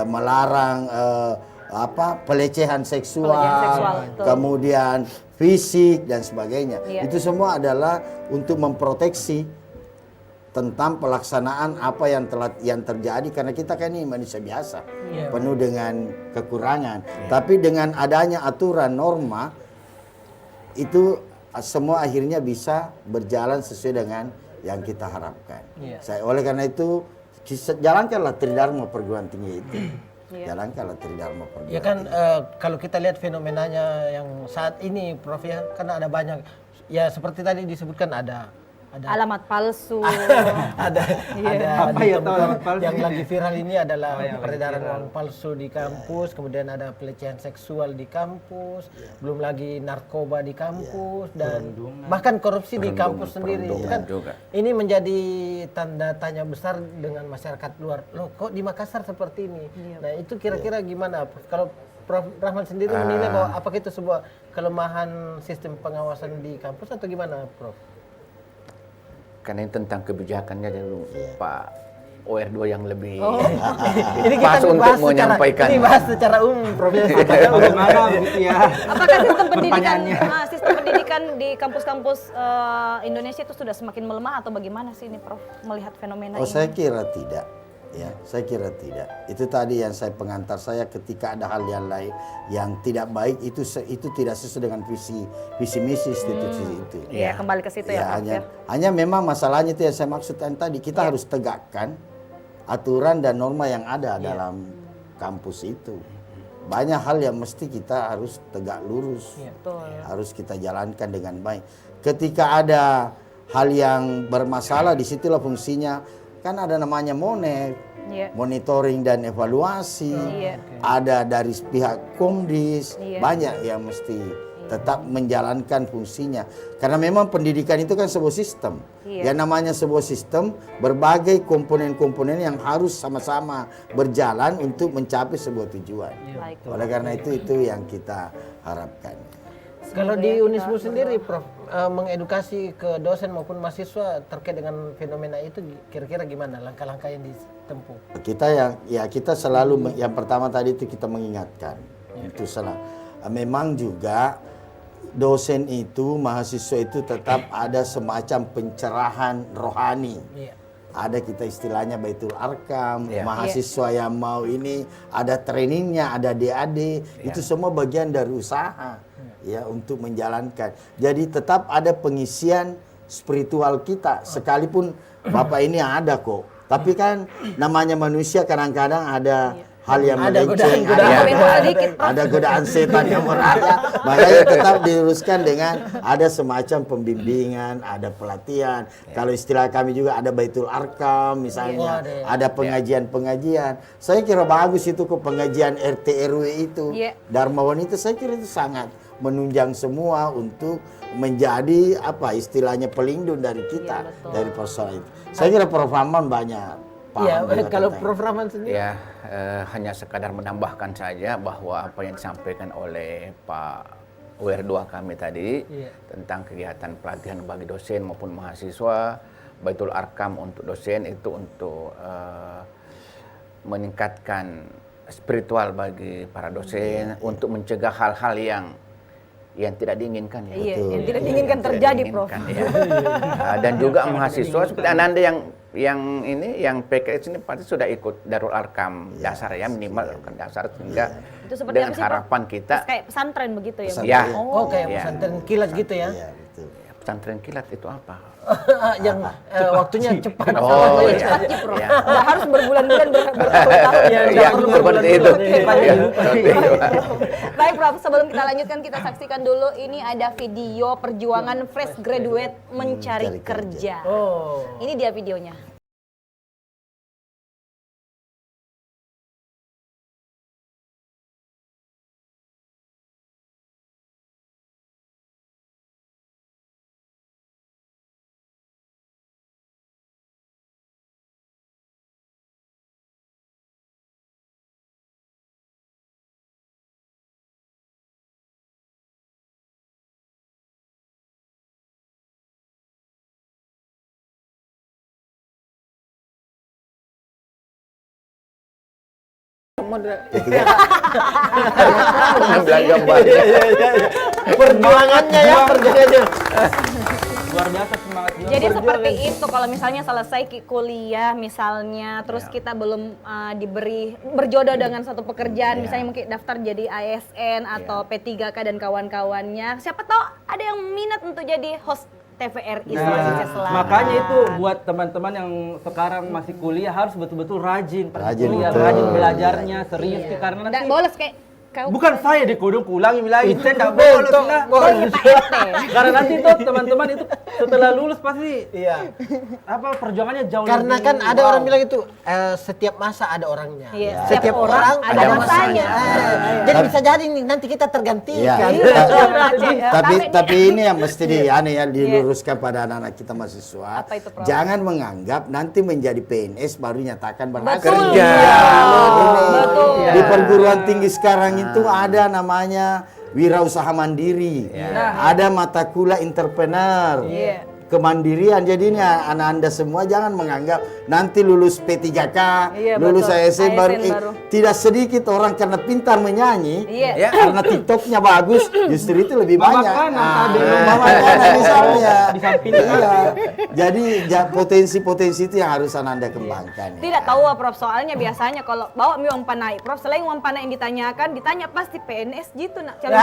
melarang pelecehan seksual, kemudian fisik dan sebagainya. Itu semua adalah untuk memproteksi tentang pelaksanaan apa yang terjadi, karena kita kan ini manusia biasa, penuh dengan kekurangan. Tapi dengan adanya aturan norma itu semua akhirnya bisa berjalan sesuai dengan yang kita harapkan. Oleh karena itu jalankanlah Tridharma perguruan tinggi itu. Jalankanlah Tridharma perguruan Ya kan tinggi. kalau kita lihat fenomenanya yang saat ini Prof ya, kan ada banyak ya seperti tadi disebutkan ada alamat palsu. ada Apa ya tahu alamat palsu? yang lagi viral ini adalah yang peredaran lagi viral. uang palsu di kampus, kemudian ada pelecehan seksual di kampus, belum lagi narkoba di kampus dan bahkan korupsi di kampus sendiri. Itu kan juga. ini menjadi tanda tanya besar dengan masyarakat luar. Loh, kok di Makassar seperti ini? Nah, itu kira-kira gimana, Prof? Kalau Prof Rahman sendiri menilai bahwa apakah itu sebuah kelemahan sistem pengawasan di kampus atau gimana, Prof? Karena ini tentang kebijakannya dulu Pak OR2 yang lebih Ini pas untuk bahas menyampaikan. Ini bahas secara umum, Prof. Bagaimana gitu ya? Apakah sistem pendidikan di kampus-kampus Indonesia itu sudah semakin melemah atau bagaimana sih ini, Prof, melihat fenomena ini? Saya kira tidak. Ya, saya kira tidak. Itu tadi yang pengantar saya ketika ada hal yang lain yang tidak baik itu tidak sesuai dengan visi misi institusi itu. Iya, kembali ke situ ya, Prof. Hanya memang masalahnya itu yang saya maksudkan tadi, kita harus tegakkan aturan dan norma yang ada dalam kampus itu. Banyak hal yang mesti kita harus tegak lurus. Harus kita jalankan dengan baik. Ketika ada hal yang bermasalah, disitulah fungsinya. Kan ada namanya monitoring dan evaluasi, ada dari pihak Komdis, banyak yang mesti tetap menjalankan fungsinya. Karena memang pendidikan itu kan sebuah sistem. Yang namanya sebuah sistem, berbagai komponen-komponen yang harus sama-sama berjalan untuk mencapai sebuah tujuan. Oleh karena itu yang kita harapkan. Kalau di Unismu sendiri, Prof, mengedukasi ke dosen maupun mahasiswa terkait dengan fenomena itu kira-kira gimana langkah-langkah yang ditempuh? Kita selalu yang pertama tadi itu kita mengingatkan. Itu salah. Memang juga dosen itu, mahasiswa itu tetap ada semacam pencerahan rohani. Ada kita istilahnya Baitul Arkam, mahasiswa yang mau ini ada trainingnya, ada DAD, itu semua bagian dari usaha. Ya, untuk menjalankan. Jadi tetap ada pengisian spiritual kita, sekalipun Bapak ini ada kok. Tapi kan namanya manusia kadang-kadang ada hal yang melenceng, ada godaan setan yang merada. Makanya tetap diluruskan dengan ada semacam pembimbingan, ada pelatihan. Kalau istilah kami juga ada Baitul Arkam misalnya, ada pengajian-pengajian. Saya kira bagus itu kok pengajian RT RW itu. Dharmawan itu saya kira itu sangat menunjang semua untuk menjadi istilahnya pelindung dari kita, dari persoalan itu. Saya kira Prof Rahman banyak paham. Kalau Prof Rahman sendiri? Ya, hanya sekadar menambahkan saja bahwa apa yang disampaikan oleh Pak WR2 kami tadi tentang kegiatan pelatihan bagi dosen maupun mahasiswa, Baitul Arkam untuk dosen itu untuk meningkatkan spiritual bagi para dosen, untuk mencegah hal-hal yang tidak diinginkan yang tidak diinginkan terjadi, Prof. Dan juga mahasiswa seperti Ananda yang PKS ini pasti sudah ikut Darul Arkam dasar ya, minimal Arkam dasar, sehingga Itu seperti dengan apa sih, harapan Prof? kita Kayak pesantren begitu ya? Ya. Kayak pesantren kilat gitu ya? Pesantren kilat itu apa? Yang waktunya cepat. Cepat sih, Prof. Nggak harus berbulan-bulan, bertahun-tahun. Seperti itu. Baik, Prof. Sebelum kita lanjutkan, kita saksikan dulu. Ini ada video perjuangan fresh graduate mencari kerja. Ini dia videonya. Mengambil gambar. Perjuangannya ya, perjuangannya. Luar biasa semangat beliau. Jadi seperti itu kalau misalnya selesai kuliah misalnya, terus kita belum diberi berjodoh dengan satu pekerjaan, misalnya mungkin daftar jadi ASN atau P3K dan kawan-kawannya, siapa tahu ada yang minat untuk jadi host TVRI Sulawesi Selatan. Makanya itu buat teman-teman yang sekarang masih kuliah harus betul-betul rajin kuliah, betul. rajin belajarnya, serius karena Nggak nanti bolos kayak kau. bukan saya dikodok ulangi lagi, saya enggak bolos lah. Karena nanti tuh teman-teman itu setelah lulus pasti perjuangannya jauh Karena lebih. kan ada orang bilang itu setiap masa ada orangnya. Iya. Setiap orang ada masanya. Jadi Tapi- bisa jadi nih nanti kita tergantikan. Tapi ini yang mesti diluruskan pada anak-anak kita mahasiswa. Apa itu, Prof? Jangan menganggap nanti menjadi PNS baru nyatakan berhasil. Betul. Kerja. Betul. Di perguruan tinggi sekarang itu ada namanya wirausaha mandiri. Ada mata kuliah entrepreneur. Kemandirian. Jadi ini anak Anda semua jangan menganggap nanti lulus P3K, lulus betul. ASN baru. baru. Tidak sedikit orang karena pintar menyanyi, Iya. karena TikToknya bagus, justru itu lebih banyak. Makanan misalnya. Di samping Iya. Jadi potensi-potensi itu yang harus Anda kembangkan. Tidak tahu Prof, soalnya biasanya kalau bawa uang panai, Prof, selain uang panai yang ditanya pasti PNS gitu nak calon.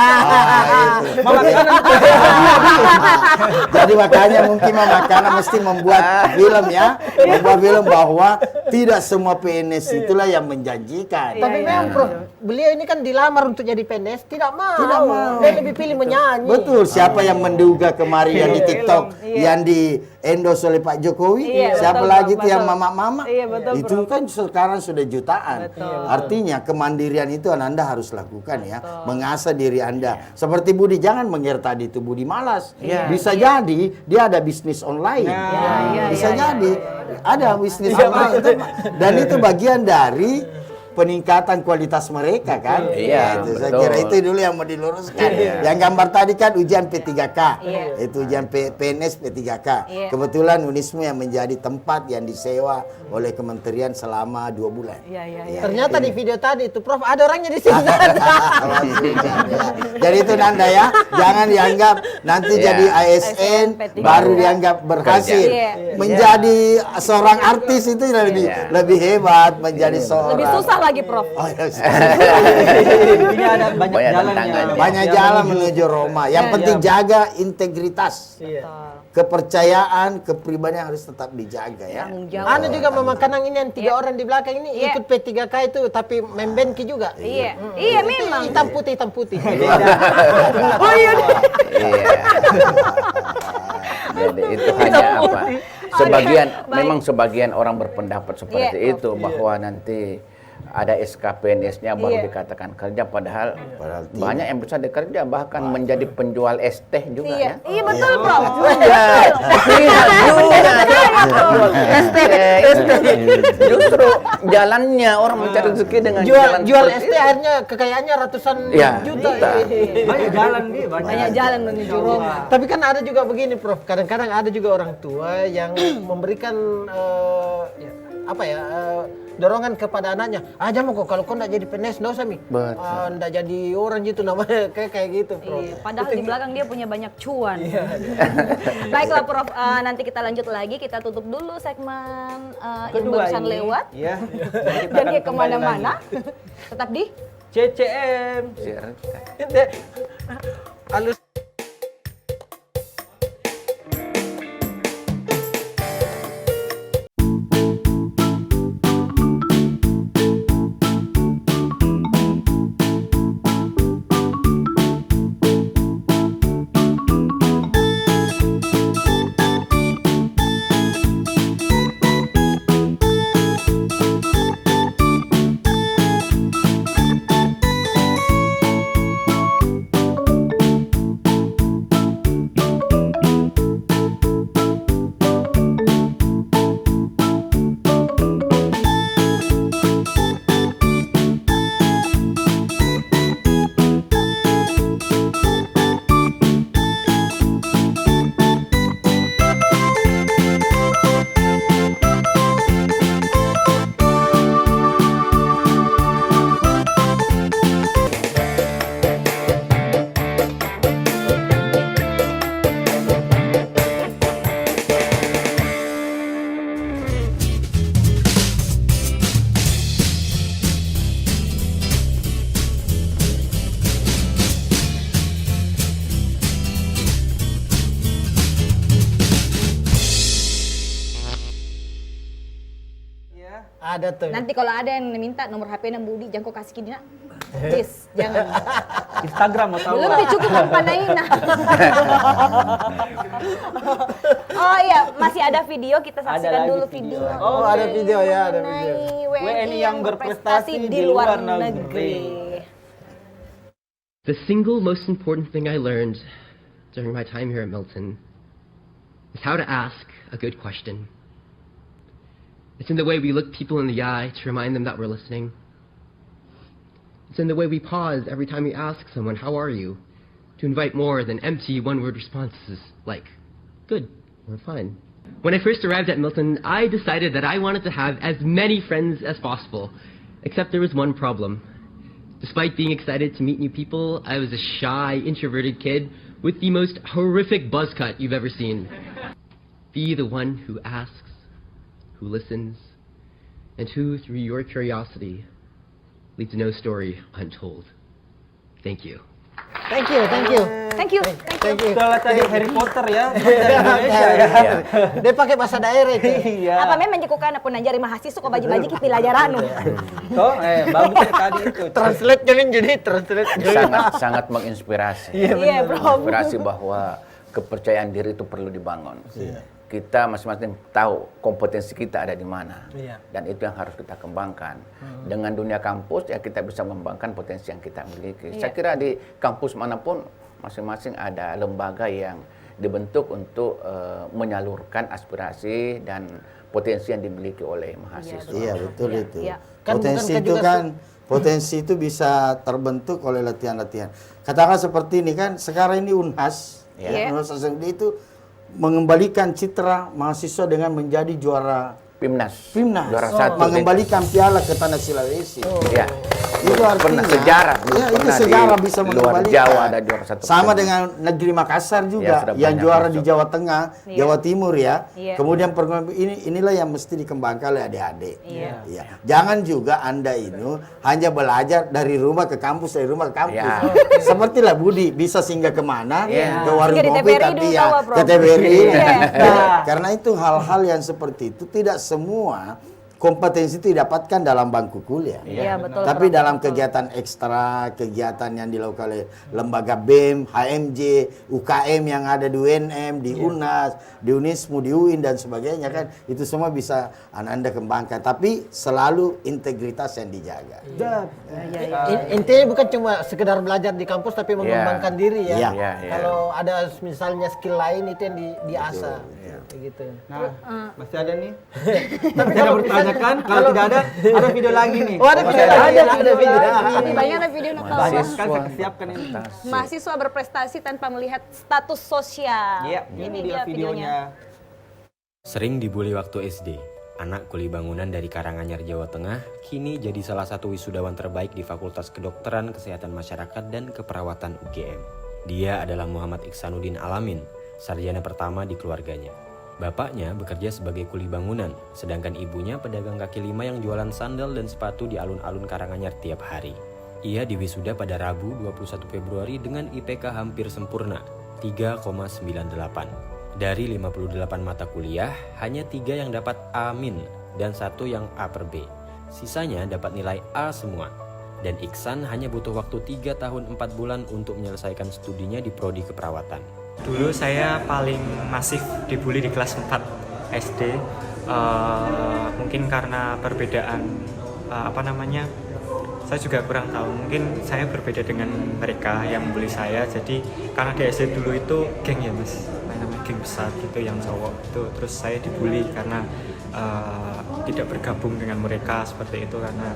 Jadi makanya mungkin Mama Kana mesti membuat film ya, membuat film bahwa tidak semua PNS itulah yang menjanjikan. Tapi memang Prof, beliau ini kan dilamar untuk jadi PNS, tidak mau. Dia lebih pilih menyanyi. Betul, siapa yang menduga kemarin yang di TikTok yang di endorse oleh Pak Jokowi, Iya, siapa betul, lagi Prof, itu yang betul. mama-mama, Iya, betul, itu Prof. kan sekarang sudah jutaan. Artinya kemandirian itu Anda harus lakukan ya, mengasah diri Anda. Seperti Budi, jangan mengira tadi itu Budi malas. Bisa jadi dia ada bisnis online. Bisa jadi ada bisnis online. Dan itu bagian dari peningkatan kualitas mereka kan. Iya, Itu saya betul. kira itu dulu yang mau diluruskan. Yang gambar tadi kan ujian P3K. Itu ujian PNS P3K. Kebetulan Unismu yang menjadi tempat yang disewa oleh kementerian selama 2 bulan. Ternyata di video tadi itu Prof ada orangnya di sini. Jadi itu Nanda ya, jangan dianggap nanti jadi ASN P3K. baru dianggap berhasil. Menjadi seorang artis itu lebih hebat, menjadi seorang. Lebih susah lagi Prof. Oh, ya, Ini ada banyak Banyak jalannya. tantangannya. banyak jalan menuju Roma. Yang penting jaga integritas. Kepercayaan, kepribadian harus tetap dijaga ya. Tanggung jawab. Anu juga Mama Kanang ini yang 3 orang di belakang ini Iya. ikut P3K itu tapi membenki juga. Iya. Iya memang. Hitam putih. Oh iya. Iya. Jadi itu hanya apa? Sebagian Baik. memang sebagian orang berpendapat seperti Iya, itu bahwa nanti ada SK PNS-nya baru Iya. dikatakan kerja padahal tidak. banyak yang bisa bekerja bahkan menjadi penjual es teh juga Iya. ya. Iya betul Prof. Justru jalannya orang mencari rezeki dengan jalan Jual seperti ST akhirnya kekayaannya ratusan Iya, juta. juta. Banyak jalan dia, Banyak jalan menuju Roma. Tapi kan ada juga begini Prof, kadang-kadang ada juga orang tua yang memberikan dorongan kepada anaknya. Jangan kok kalau kau nggak jadi PNS nggak usah mi. Betul. Nggak jadi orang gitu namanya kayak gitu Prof. Iya, padahal di belakang dia punya banyak cuan. Baiklah Prof, nanti kita lanjut lagi. Kita tutup dulu segmen yang Kedua barusan ini, lewat. ya. Dan dia kemana-mana. Tetap di CCM. Halus. ya. Ada tuh. Nanti kalau ada yang minta nomor HP-nya Budi, jangan kau kasih ke Dina. Please, jangan. Instagram mau tahu. Belum cukup kan pandaina. Oh iya, masih ada video, kita saksikan lagi dulu video. video. Oh, ada video ya, ada video. WNI yang berprestasi di luar negeri. The single most important thing I learned during my time here at Milton is how to ask a good question. It's in the way we look people in the eye to remind them that we're listening. It's in the way we pause every time we ask someone, how are you? To invite more than empty one-word responses like, good or fine. When I first arrived at Milton, I decided that I wanted to have as many friends as possible, except there was one problem. Despite being excited to meet new people, I was a shy, introverted kid with the most horrific buzz cut you've ever seen. Be the one who asks, who listens, and who, through your curiosity, leaves no story untold. Thank you. Thank you, thank you. Thank you. Thank you. Kalau tadi Harry Potter ya, dari Indonesia ya. Dia pakai bahasa daerah itu. Iya. Apa memang jikukan pun najari mahasiswa kok baju-baju kita pelajaran. Toh, bagus ya tadi itu. Translate jadi translate. Sangat menginspirasi. Iya, bro. Inspirasi bahwa kepercayaan diri itu perlu dibangun. Kita masing-masing tahu kompetensi kita ada di mana. Dan itu yang harus kita kembangkan. Dengan dunia kampus ya kita bisa mengembangkan potensi yang kita miliki. Saya kira di kampus manapun masing-masing ada lembaga yang dibentuk untuk menyalurkan aspirasi dan potensi yang dimiliki oleh mahasiswa. Iya, betul itu. Iya. Potensi itu bisa terbentuk oleh latihan-latihan. Katakan seperti ini kan, sekarang ini Unhas, Unhas SMD itu mengembalikan citra mahasiswa dengan menjadi juara Pimnas. juara satu. mengembalikan piala ke tanah Sulawesi. Ya. Itu artinya sejarah. Ya, itu sejarah bisa luar mengembalikan. Jawa ada juara satu. Sama dengan negeri Makassar juga yang juara di Jawa Tengah, Jawa Timur ya. Kemudian inilah yang mesti dikembangkan oleh adik-adik. Ya. Jangan juga Anda ini hanya belajar dari rumah ke kampus, dari rumah ke kampus. Sepertilah Budi bisa singgah kemana, ke warung kopi tapi ya ke TVRI. Karena itu hal-hal yang seperti itu tidak semua kompetensi itu didapatkan dalam bangku kuliah. Iya, betul. Tapi dalam kegiatan ekstra, kegiatan yang dilakukan oleh lembaga BEM, HMJ, UKM yang ada di UNM, di UNAS, di Unismu, di UIN dan sebagainya kan, itu semua bisa Anda kembangkan. Tapi selalu integritas yang dijaga. Intinya bukan cuma sekedar belajar di kampus tapi mengembangkan diri ya. Kalau ada misalnya skill lain itu yang diasah. Gitu. Nah, masih ada nih. Tapi Tidak bertanyakan, kalau tidak ada video lagi nih. Oh, ada video lagi. Ada video lagi. Lebih banyak ada video Natal. Kan saya siapkan ini. Mahasiswa berprestasi tanpa melihat status sosial. Iya, ini dia videonya. Sering dibully waktu SD, anak kuli bangunan dari Karanganyar, Jawa Tengah, kini jadi salah satu wisudawan terbaik di Fakultas Kedokteran, Kesehatan Masyarakat, dan Keperawatan UGM. Dia adalah Muhammad Iksanuddin Alamin, sarjana pertama di keluarganya. Bapaknya bekerja sebagai kuli bangunan, sedangkan ibunya pedagang kaki lima yang jualan sandal dan sepatu di alun-alun Karanganyar tiap hari. Ia diwisuda pada Rabu 21 Februari dengan IPK hampir sempurna, 3,98. Dari 58 mata kuliah, hanya 3 yang dapat A- dan 1 yang A per B. Sisanya dapat nilai A semua. Dan Iksan hanya butuh waktu 3 tahun 4 bulan untuk menyelesaikan studinya di Prodi Keperawatan. Dulu saya paling masif dibully di kelas 4 SD, mungkin karena perbedaan saya juga kurang tahu, mungkin saya berbeda dengan mereka yang membuli saya. Jadi karena di SD dulu itu geng ya mas, namanya geng besar gitu yang cowok itu, terus saya dibully karena tidak bergabung dengan mereka seperti itu, karena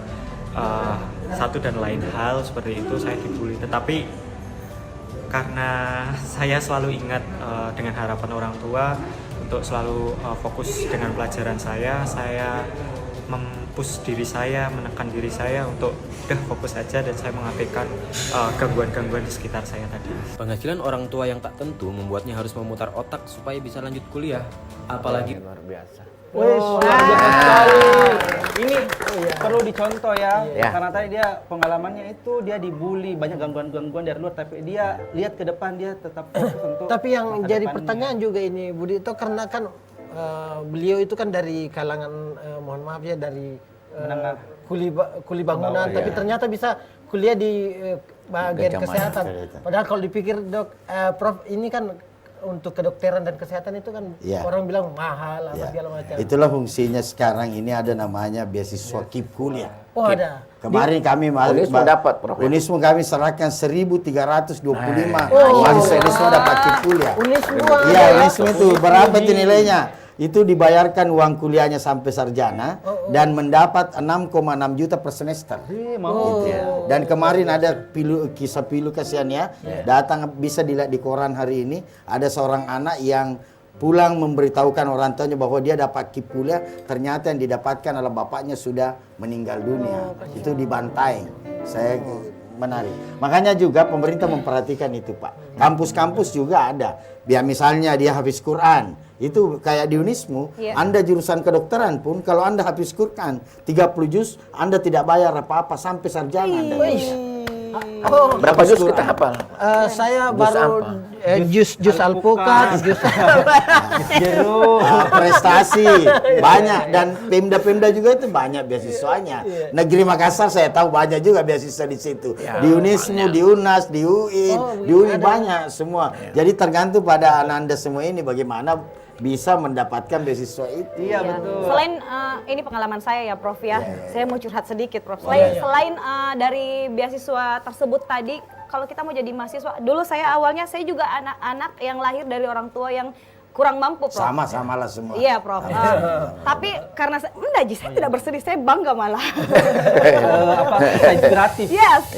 satu dan lain hal seperti itu saya dibully. Tetapi karena saya selalu ingat dengan harapan orang tua untuk selalu fokus dengan pelajaran saya mempush diri saya, menekan diri saya untuk udah fokus aja, dan saya mengabaikan gangguan-gangguan di sekitar saya tadi. Penghasilan orang tua yang tak tentu membuatnya harus memutar otak supaya bisa lanjut kuliah. Apalagi luar biasa. Ini perlu dicontoh ya, karena tadi dia pengalamannya itu dia dibully, banyak gangguan-gangguan dari luar, tapi dia lihat ke depan, dia tetap fokus untuk tapi yang jadi pertanyaan juga ini Budi, itu karena kan beliau itu kan dari kalangan mohon maaf ya dari kuli bangunan, tapi ternyata bisa kuliah di bagian kesehatan. Padahal kalau dipikir dok, Prof ini kan untuk kedokteran dan kesehatan itu kan orang bilang mahal apa segala macam. Itulah fungsinya sekarang ini ada namanya beasiswa KIP kuliah. Oh ada. Kemarin kami Unismu dapat, Prof. Unismu kami serahkan 1.325 mahasiswa Unismu dapat KIP kuliah. Unismu. Iya, Unismu itu berapa itu nilainya? Itu dibayarkan uang kuliahnya sampai sarjana dan mendapat 6,6 juta per semester. Gitu ya. Dan kemarin ada kisah pilu kasihan ya, datang bisa dilihat di koran hari ini, ada seorang anak yang pulang memberitahukan orang tuanya bahwa dia dapat KIP kuliah, ternyata yang didapatkan adalah bapaknya sudah meninggal dunia. Itu dibantai. Saya menarik. Makanya juga pemerintah memperhatikan itu, Pak. Kampus-kampus juga ada. Biar misalnya dia hafiz Quran, itu kayak di Unismu, Anda jurusan kedokteran pun kalau Anda hafiz Quran 30 juz, Anda tidak bayar apa-apa sampai sarjana Anda. Berapa juz kita hafal? Saya baru jus alpukat, jus jeruk, prestasi banyak, dan Pemda juga itu banyak beasiswanya. Negeri Makassar saya tahu banyak juga beasiswa di situ. Di Unismu, di Unas, di UI, di UI banyak semua. Jadi tergantung pada Anda semua ini bagaimana bisa mendapatkan beasiswa itu. Iya betul. Selain ini pengalaman saya ya Prof ya, saya mau curhat sedikit Prof. Selain dari beasiswa tersebut tadi, kalau kita mau jadi mahasiswa, dulu saya awalnya saya juga anak-anak yang lahir dari orang tua yang kurang mampu Prof. Sama-sama lah semua. Iya Prof. Tapi karena saya tidak bersedih, saya bangga malah. Gratis. Yes,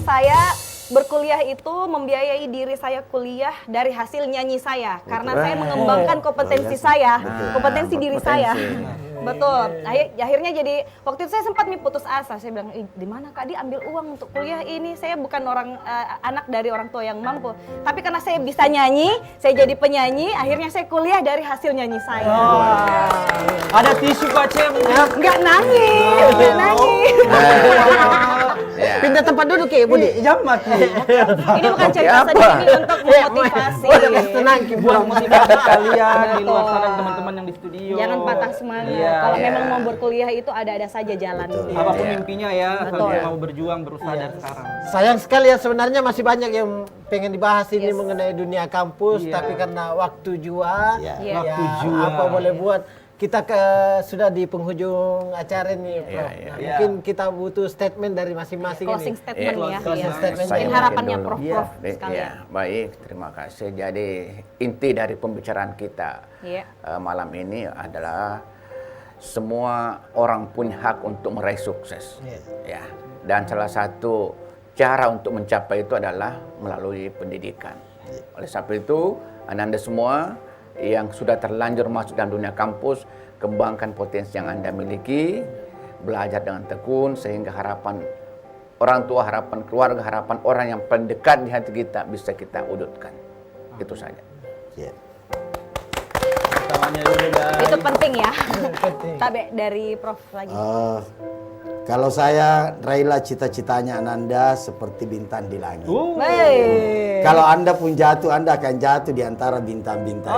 saya berkuliah itu membiayai diri saya kuliah dari hasil nyanyi saya karena saya mengembangkan kompetensi saya, kompetensi diri saya. Betul. Akhirnya jadi waktu itu saya sempat putus asa. Saya bilang, di mana Kak Di ambil uang untuk kuliah ini? Saya bukan anak dari orang tua yang mampu. Tapi karena saya bisa nyanyi, saya jadi penyanyi. Akhirnya saya kuliah dari hasil nyanyi saya. Ada tisu Pak Cem? Enggak nangis, enggak nangis. Pindah tempat duduk ya, Budi. Jam mati. Ini bukan cerita sedih, ini untuk memotivasi. Tenang, buang motivasi kalian di luar sana, teman-teman yang di studio. Jangan patah semangat. Kalau memang mau berkuliah itu ada-ada saja jalan. Apapun mimpinya ya, kalau mau berjuang, berusaha dari sekarang. Sayang sekali ya, sebenarnya masih banyak yang pengen dibahas ini mengenai dunia kampus, tapi karena waktu jua, apa boleh buat. Kita sudah di penghujung acara nih, Prof. Mungkin kita butuh statement dari masing-masing ini. Closing statement ya. Statement harapannya Prof sekalian. Baik, terima kasih. Jadi inti dari pembicaraan kita malam ini adalah semua orang punya hak untuk meraih sukses. Ya. Dan salah satu cara untuk mencapai itu adalah melalui pendidikan. Oleh sebab itu, Anda semua yang sudah terlanjur masuk dalam dunia kampus, kembangkan potensi yang Anda miliki, belajar dengan tekun sehingga harapan orang tua, harapan keluarga, harapan orang yang paling dekat di hati kita bisa kita wujudkan. Itu saja. Itu penting ya. Tabe dari Prof lagi. Kalau saya raihlah cita-citanya Ananda seperti bintang di langit. Kalau Anda pun jatuh, Anda akan jatuh di antara bintang-bintang.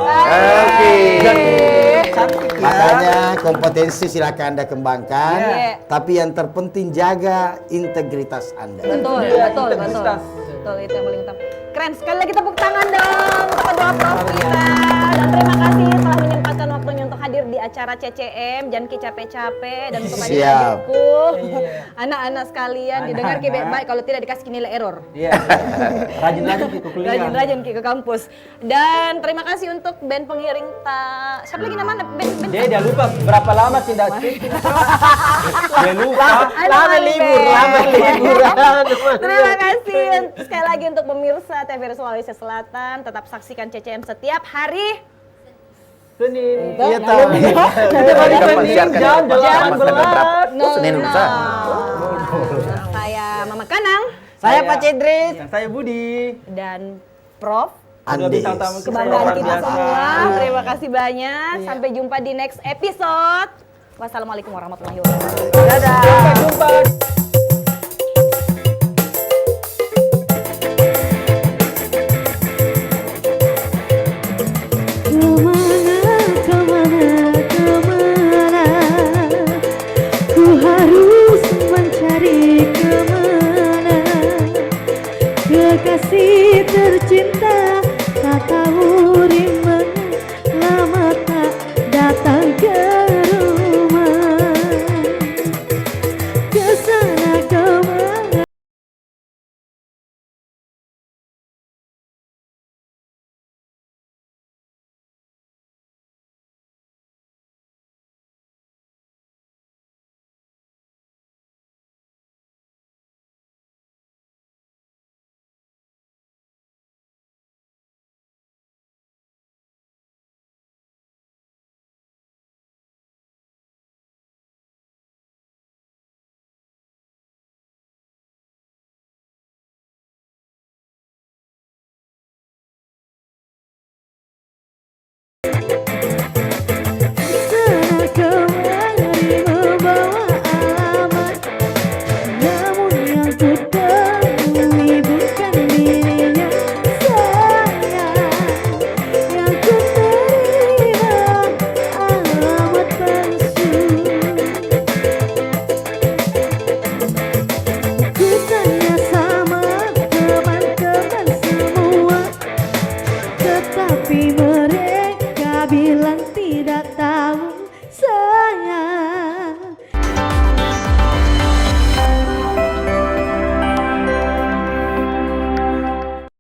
Makanya kompetensi silakan Anda kembangkan, tapi yang terpenting jaga integritas Anda. Betul itu yang paling utama. Keren, sekali lagi tepuk tangan dong untuk kedua Prof kita. Dan terima kasih telah menyempatkan waktunya untuk hadir di acara CCM. Jangan capek-capek dan untuk adik-adikku, anak-anak sekalian didengar baik kalau tidak dikasih nilai error. Rajin-rajin ke kuliah. Rajin-rajin ke kampus. Dan terima kasih untuk band pengiring siapa lagi namanya? Band. Dia lupa berapa lama tidak cek. Dia lupa. Lama libur. Terima kasih sekali lagi untuk pemirsa TVRI Sulawesi Selatan. Tetap saksikan CCM setiap hari Senin. Iya tahu. Senin lusa. Saya Mama Kanang. Saya Pak Cedris. Saya Budi. Dan Prof. Andis. Kebanggaan kita semua. Terima kasih banyak. Sampai jumpa di next episode. Wassalamualaikum warahmatullahi wabarakatuh. Dadah. Sampai jumpa. Kemana harus mencari kemana kekasih tercinta, tak tahu di mana, lama tak datang ke rumah. Kesana kemana. Sana kemari membawa alamat, namun yang ku temui bukan dirinya. Sayang, yang ku terima alamat palsu. Ku tanya sama teman-teman semua, tetapi mereka bilang tidak tahu.